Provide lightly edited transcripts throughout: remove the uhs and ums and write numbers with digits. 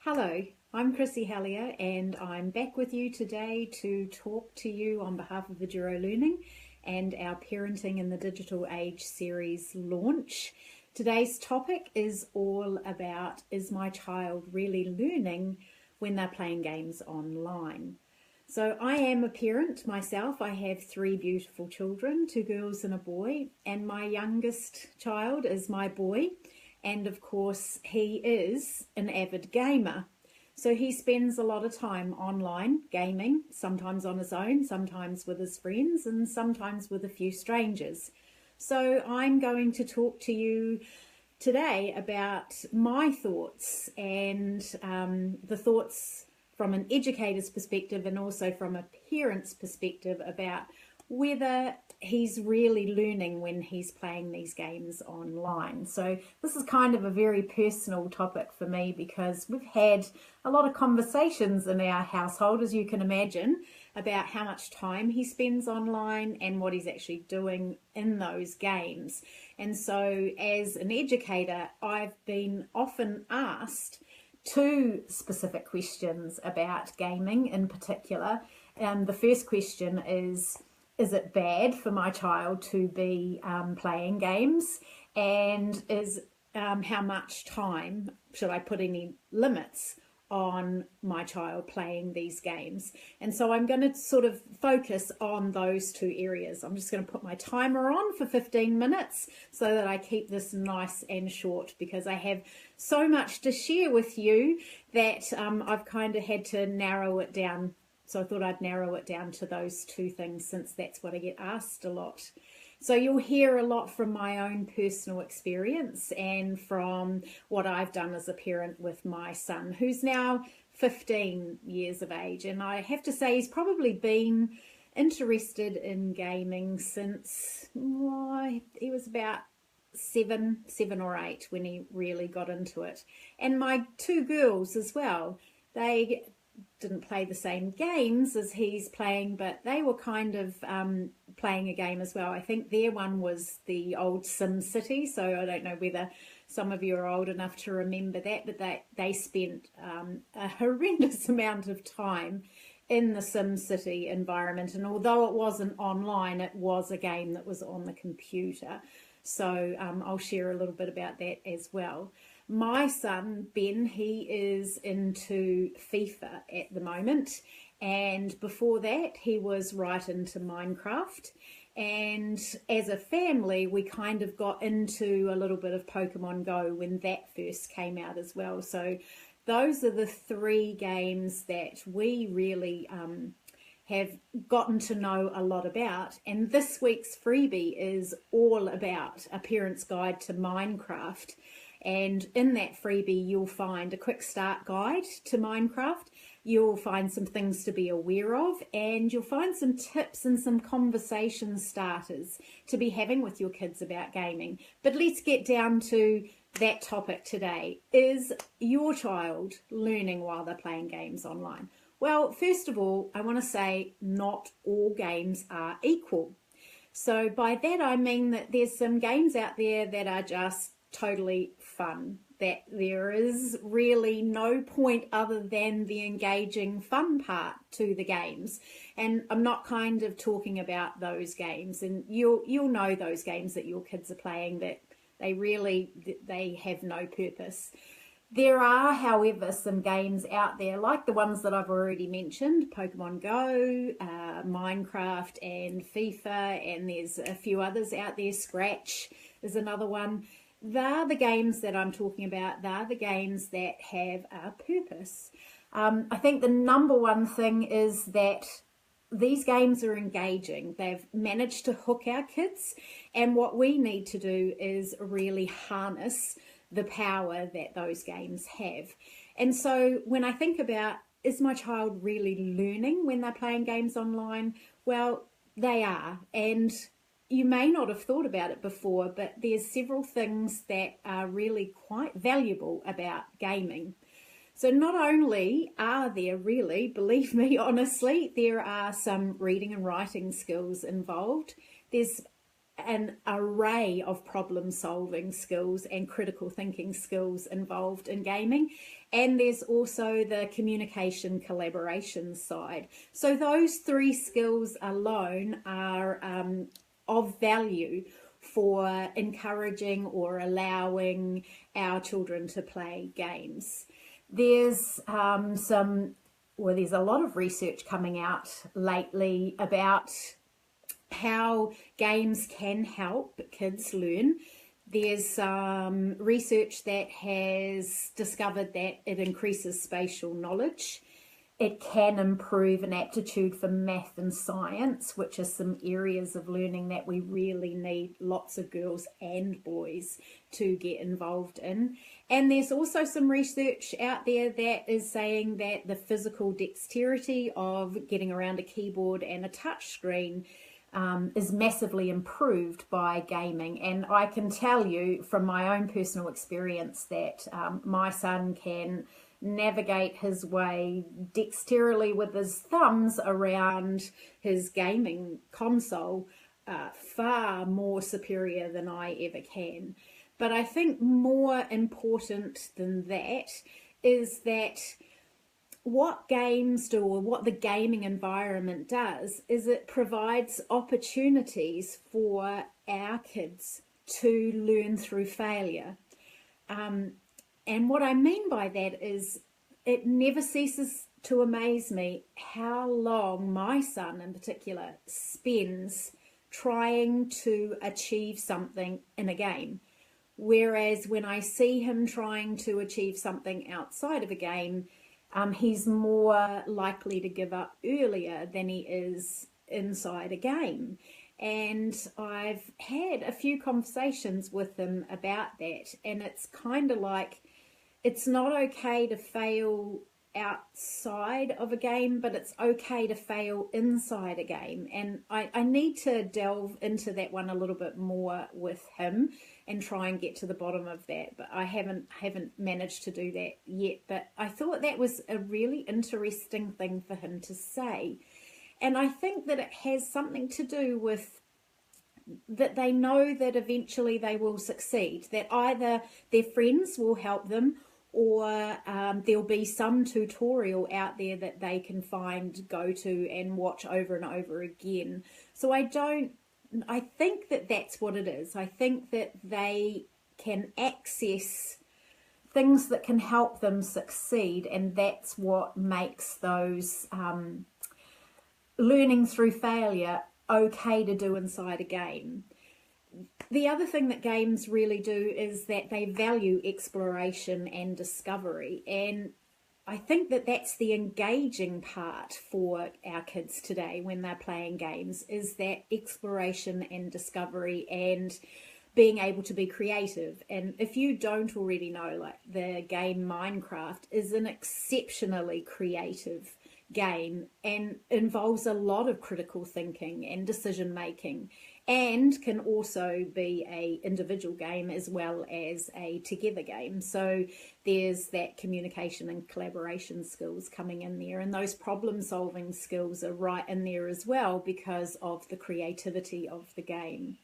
Hello, I'm Chrissy Hellier and I'm back with you today to talk to you on behalf of the Duro Learning and our Parenting in the Digital Age series launch. Today's topic is all about, is my child really learning when they're playing games online? So I am a parent myself. I have 3 beautiful children, 2 girls and a boy, and my youngest child is my boy. And of course, he is an avid gamer. So he spends a lot of time online gaming, sometimes on his own, sometimes with his friends, and sometimes with a few strangers. So I'm going to talk to you today about my thoughts and the thoughts from an educator's perspective and also from a parent's perspective about whether he's really learning when he's playing these games online. So this is kind of a very personal topic for me because we've had a lot of conversations in our household, as you can imagine, about how much time he spends online and what he's actually doing in those games. And so as an educator, I've been often asked 2 specific questions about gaming in particular. The first question is it bad for my child to be playing games? And how much time should I put any limits on my child playing these games? And so I'm going to sort of focus on those 2 areas. I'm just going to put my timer on for 15 minutes so that I keep this nice and short because I have so much to share with you that I've kind of had to narrow it down. So I thought I'd narrow it down to those 2 things since that's what I get asked a lot. So you'll hear a lot from my own personal experience and from what I've done as a parent with my son, who's now 15 years of age. And I have to say he's probably been interested in gaming since he was about 7 or 8 when he really got into it. And my 2 girls as well, they didn't play the same games as he's playing, but they were kind of playing a game as well. I think their one was the old Sim City, so I don't know whether some of you are old enough to remember that, but they spent a horrendous amount of time in the Sim City environment, and although it wasn't online, it was a game that was on the computer. So I'll share a little bit about that as well. My son, Ben, he is into FIFA at the moment, and before that he was right into Minecraft. And as a family, we kind of got into a little bit of Pokemon Go when that first came out as well. So those are the 3 games that we really have gotten to know a lot about. And this week's freebie is all about a parent's guide to Minecraft. And in that freebie, you'll find a quick start guide to Minecraft. You'll find some things to be aware of, and you'll find some tips and some conversation starters to be having with your kids about gaming. But let's get down to that topic today. Is your child learning while they're playing games online? Well, first of all, I want to say not all games are equal. So by that I mean that there's some games out there that are just totally fun, that there is really no point other than the engaging fun part to the games. And I'm not kind of talking about those games, and you'll know those games that your kids are playing that they have no purpose. There are, however, some games out there like the ones that I've already mentioned, Pokemon Go, Minecraft and FIFA, and there's a few others out there. Scratch is another one. They're the games that I'm talking about. They're the games that have a purpose. I think the number one thing is that these games are engaging. They've managed to hook our kids, and what we need to do is really harness the power that those games have. And so when I think about, is my child really learning when they're playing games online? Well, they are. And you may not have thought about it before, but there's several things that are really quite valuable about gaming. So not only are there really, believe me, honestly, there are some reading and writing skills involved. There's an array of problem solving skills and critical thinking skills involved in gaming. And there's also the communication collaboration side. So those three skills alone are of value for encouraging or allowing our children to play games. There's there's a lot of research coming out lately about how games can help kids learn. There's research that has discovered that it increases spatial knowledge. It can improve an aptitude for math and science, which are some areas of learning that we really need lots of girls and boys to get involved in. And there's also some research out there that is saying that the physical dexterity of getting around a keyboard and a touch screen is massively improved by gaming. And I can tell you from my own personal experience that my son can navigate his way dexterously with his thumbs around his gaming console far more superior than I ever can. But I think more important than that is that what games do, or what the gaming environment does, is it provides opportunities for our kids to learn through failure. And what I mean by that is it never ceases to amaze me how long my son in particular spends trying to achieve something in a game. Whereas when I see him trying to achieve something outside of a game, he's more likely to give up earlier than he is inside a game. And I've had a few conversations with him about that, and it's kind of like, it's not okay to fail outside of a game, but it's okay to fail inside a game. And I need to delve into that one a little bit more with him and try and get to the bottom of that, but I haven't managed to do that yet. But I thought that was a really interesting thing for him to say, and I think that it has something to do with that they know that eventually they will succeed, that either their friends will help them, or there'll be some tutorial out there that they can find, go to and watch over and over again. So I think that that's what it is. I think that they can access things that can help them succeed, and that's what makes those learning through failure okay to do inside a game. The other thing that games really do is that they value exploration and discovery, and I think that that's the engaging part for our kids today when they're playing games, is that exploration and discovery and being able to be creative. And if you don't already know, like, the game Minecraft is an exceptionally creative game and involves a lot of critical thinking and decision making, and can also be a individual game as well as a together game. So there's that communication and collaboration skills coming in there, and those problem solving skills are right in there as well because of the creativity of the game.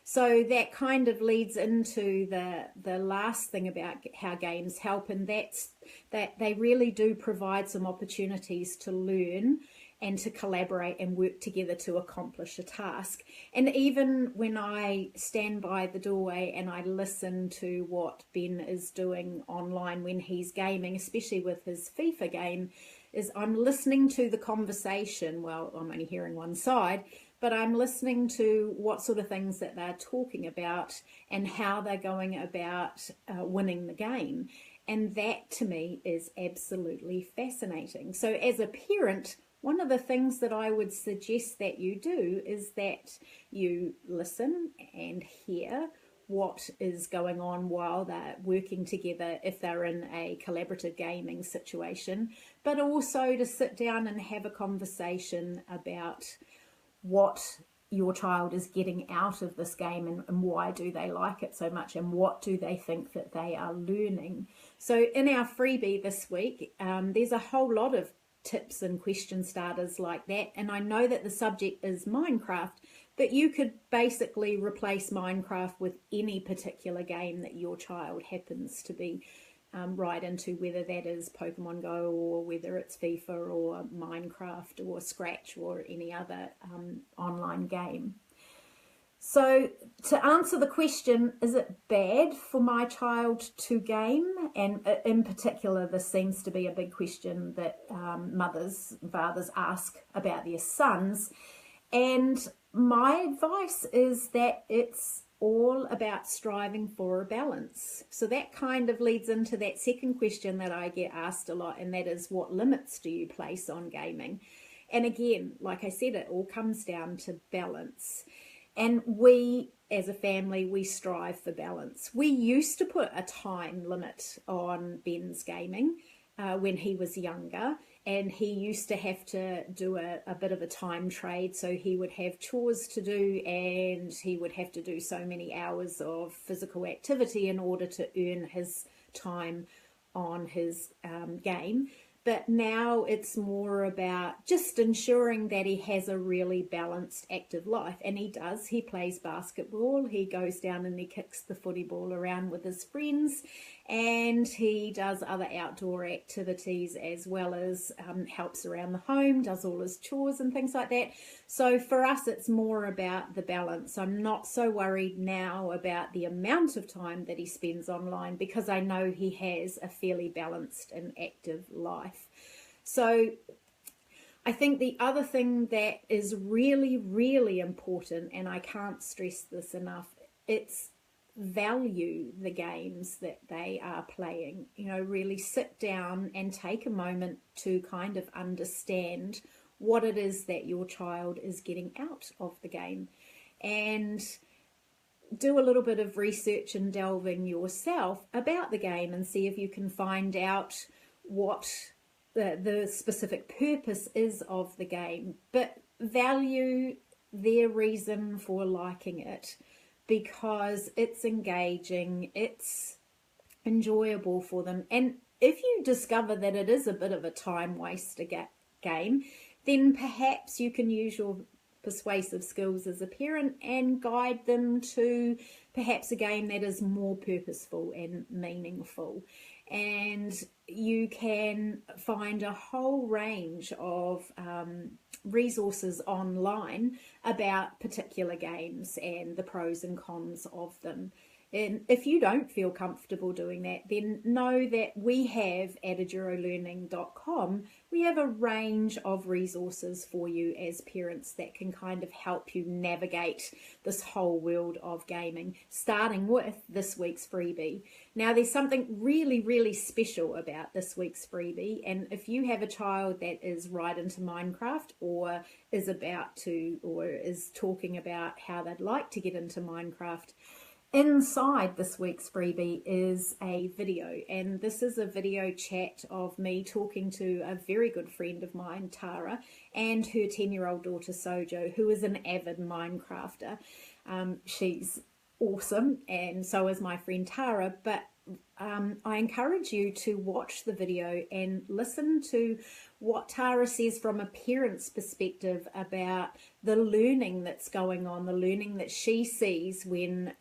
So that kind of leads into the last thing about how games help, and that's that they really do provide some opportunities to learn and to collaborate and work together to accomplish a task. And even when I stand by the doorway and I listen to what Ben is doing online when he's gaming, especially with his FIFA game, is I'm listening to the conversation. Well, I'm only hearing one side, but I'm listening to what sort of things that they're talking about and how they're going about winning the game. And that to me is absolutely fascinating. So as a parent, one of the things that I would suggest that you do is that you listen and hear what is going on while they're working together if they're in a collaborative gaming situation, but also to sit down and have a conversation about what your child is getting out of this game and why do they like it so much and what do they think that they are learning. So in our freebie this week, there's a whole lot of tips and question starters like that, and I know that the subject is Minecraft, But you could basically replace Minecraft with any particular game that your child happens to be right into, whether that is Pokemon Go or whether it's FIFA or Minecraft or Scratch or any other online game. So to answer the question, is it bad for my child to game? And in particular, this seems to be a big question that mothers and fathers ask about their sons. And my advice is that it's all about striving for a balance. So that kind of leads into that second question that I get asked a lot, and that is, what limits do you place on gaming? And again, like I said, it all comes down to balance. And we, as a family, we strive for balance. We used to put a time limit on Ben's gaming when he was younger, and he used to have to do a bit of a time trade. So he would have chores to do, and he would have to do so many hours of physical activity in order to earn his time on his game. But now it's more about just ensuring that he has a really balanced, active life. And he does. He plays basketball. He goes down and he kicks the footy ball around with his friends. And he does other outdoor activities, as well as helps around the home, does all his chores and things like that. So for us, it's more about the balance. I'm not so worried now about the amount of time that he spends online, because I know he has a fairly balanced and active life. So I think the other thing that is really, really important, and I can't stress this enough, it's value the games that they are playing. You know, really sit down and take a moment to kind of understand what it is that your child is getting out of the game, and do a little bit of research and delving yourself about the game and see if you can find out what the specific purpose is of the game. But value their reason for liking it, because it's engaging, it's enjoyable for them. And if you discover that it is a bit of a time waster game, then perhaps you can use your persuasive skills as a parent and guide them to perhaps a game that is more purposeful and meaningful. And you can find a whole range of resources online about particular games and the pros and cons of them. And if you don't feel comfortable doing that, then know that we have at edurolearning.com, we have a range of resources for you as parents that can kind of help you navigate this whole world of gaming, starting with this week's freebie. Now, there's something really, really special about this week's freebie, and if you have a child that is right into Minecraft, or is about to, or is talking about how they'd like to get into Minecraft, inside this week's freebie is a video, and this is a video chat of me talking to a very good friend of mine, Tara, and her 10-year-old daughter, Sojo, who is an avid Minecrafter. She's awesome, and so is my friend Tara, but I encourage you to watch the video and listen to what Tara says from a parent's perspective about the learning that's going on, the learning that she sees when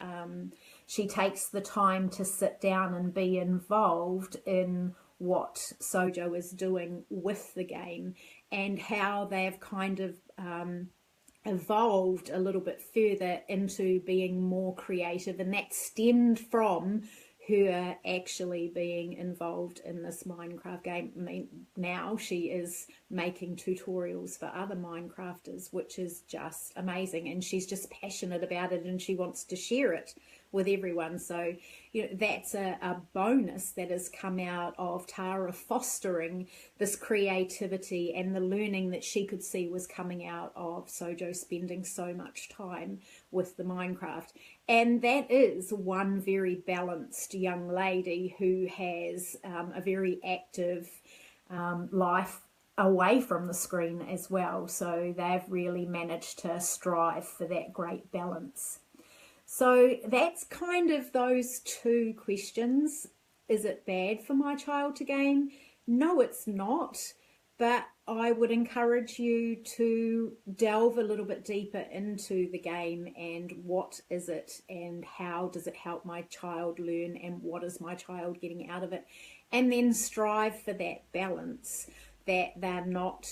she takes the time to sit down and be involved in what Sojo is doing with the game, and how they've kind of evolved a little bit further into being more creative, and that stemmed from her actually being involved in this Minecraft game. I mean, now she is making tutorials for other Minecrafters, which is just amazing, and she's just passionate about it and she wants to share it with everyone. So, you know, that's a bonus that has come out of Tara fostering this creativity and the learning that she could see was coming out of Sojo spending so much time with the Minecraft. And that is one very balanced young lady who has a very active life away from the screen as well. So they've really managed to strive for that great balance. So that's kind of those two questions. Is it bad for my child to game? No, it's not. but I would encourage you to delve a little bit deeper into the game and what is it and how does it help my child learn and what is my child getting out of it, and then strive for that balance, that they're not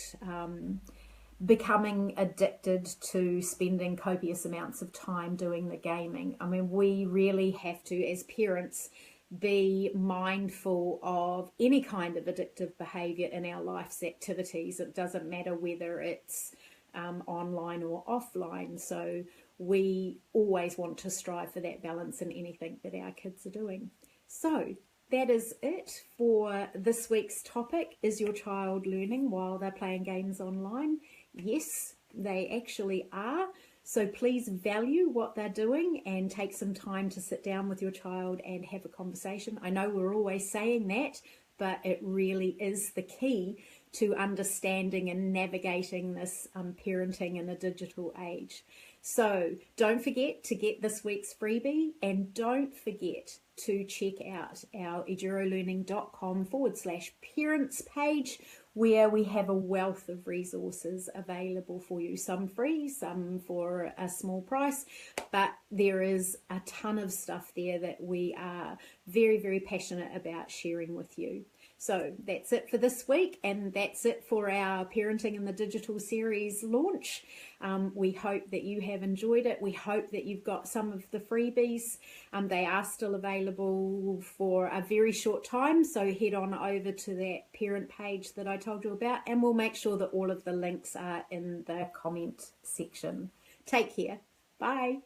becoming addicted to spending copious amounts of time doing the gaming. I mean, we really have to, as parents, be mindful of any kind of addictive behavior in our life's activities. It doesn't matter whether it's online or offline. So we always want to strive for that balance in anything that our kids are doing. So that is it for this week's topic. Is your child learning while they're playing games online? Yes, they actually are. So please value what they're doing and take some time to sit down with your child and have a conversation. I know we're always saying that, but it really is the key to understanding and navigating this parenting in a digital age. So don't forget to get this week's freebie, and don't forget to check out our edurolearning.com/parents page, where we have a wealth of resources available for you, some free, some for a small price, but there is a ton of stuff there that we are very, very passionate about sharing with you. So that's it for this week, and that's it for our Parenting in the Digital series launch. We hope that you have enjoyed it. We hope that you've got some of the freebies. They are still available for a very short time, so head on over to that parent page that I told you about, and we'll make sure that all of the links are in the comment section. Take care. Bye.